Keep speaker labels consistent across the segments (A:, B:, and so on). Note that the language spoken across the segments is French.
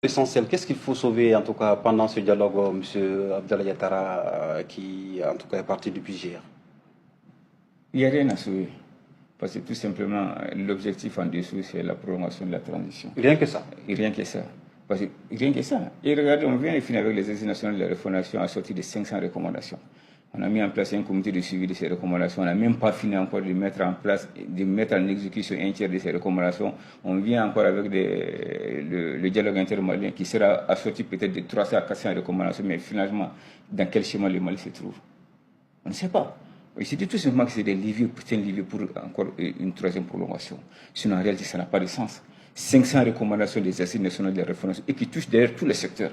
A: Essentiel, qu'est-ce qu'il faut sauver en tout cas pendant ce dialogue, M. Abdallah Yattara, qui en tout cas est parti depuis hier?
B: Il n'y a rien à sauver. Parce que tout simplement, l'objectif en dessous, c'est la prolongation de la transition.
A: Rien que ça.
B: Et rien que ça. Parce que rien que ça. Et regardez, on vient de finir avec les assises nationales de la refondation à sortir de 500 recommandations. On a mis en place un comité de suivi de ces recommandations. On n'a même pas fini encore de mettre en place, de mettre en exécution un tiers de ces recommandations. On vient encore avec le dialogue intermalien qui sera assorti peut-être de 300 à 400 recommandations. Mais finalement, dans quel schéma le Mali se trouve? On ne sait pas. Il se dit tout simplement que c'est des leviers pour encore une troisième prolongation. Sinon, en réalité, ça n'a pas de sens. 500 recommandations des assises nationales de la refondation et qui touchent d'ailleurs tous les secteurs.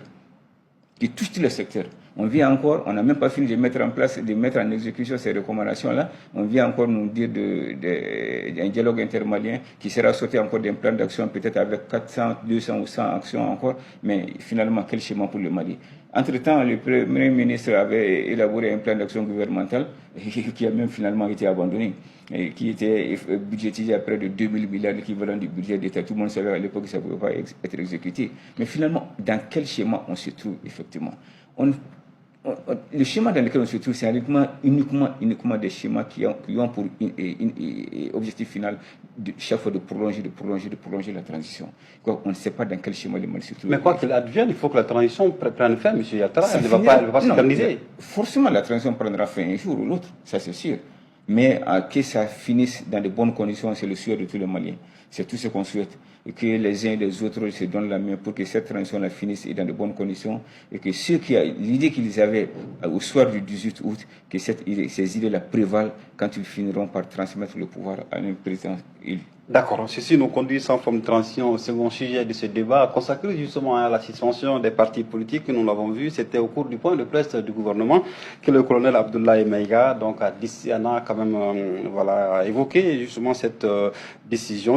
B: Qui touche tous les secteurs. On vient encore, on n'a même pas fini de mettre en place, de mettre en exécution ces recommandations-là. On vient encore nous dire d'un dialogue intermalien qui sera sorti encore d'un plan d'action, peut-être avec 400, 200 ou 100 actions encore. Mais finalement, quel schéma pour le Mali? Entre-temps, le Premier ministre avait élaboré un plan d'action gouvernemental qui a même finalement été abandonné, et qui était budgétisé à près de 2000 milliards, l'équivalent du budget d'État. Tout le monde savait à l'époque que ça ne pouvait pas être exécuté. Mais finalement, dans quel schéma on se trouve effectivement? Le schéma dans lequel on se trouve, c'est uniquement des schémas qui ont pour objectif final chaque fois de prolonger la transition. On ne sait pas dans quel schéma le Mali se trouve.
A: Mais quoi qu'il advienne, il faut que la transition prenne fin, M. Yattara. Elle ne va pas s'éterniser.
B: Forcément, la transition prendra fin un jour ou l'autre, ça c'est sûr. Mais que ça finisse dans de bonnes conditions, c'est le souhait de tous les Maliens. C'est tout ce qu'on souhaite. Et que les uns et les autres se donnent la main pour que cette transition finisse dans de bonnes conditions. Et que l'idée qu'ils avaient au soir du 18 août, que ces idées-là prévalent quand ils finiront par transmettre le pouvoir à un président élu.
A: D'accord. Ceci nous conduit sans forme de transition au second sujet de ce débat, consacré justement à la suspension des partis politiques. Nous l'avons vu, c'était au cours du point de presse du gouvernement que le colonel Abdoulaye Maïga a quand même évoqué justement cette décision.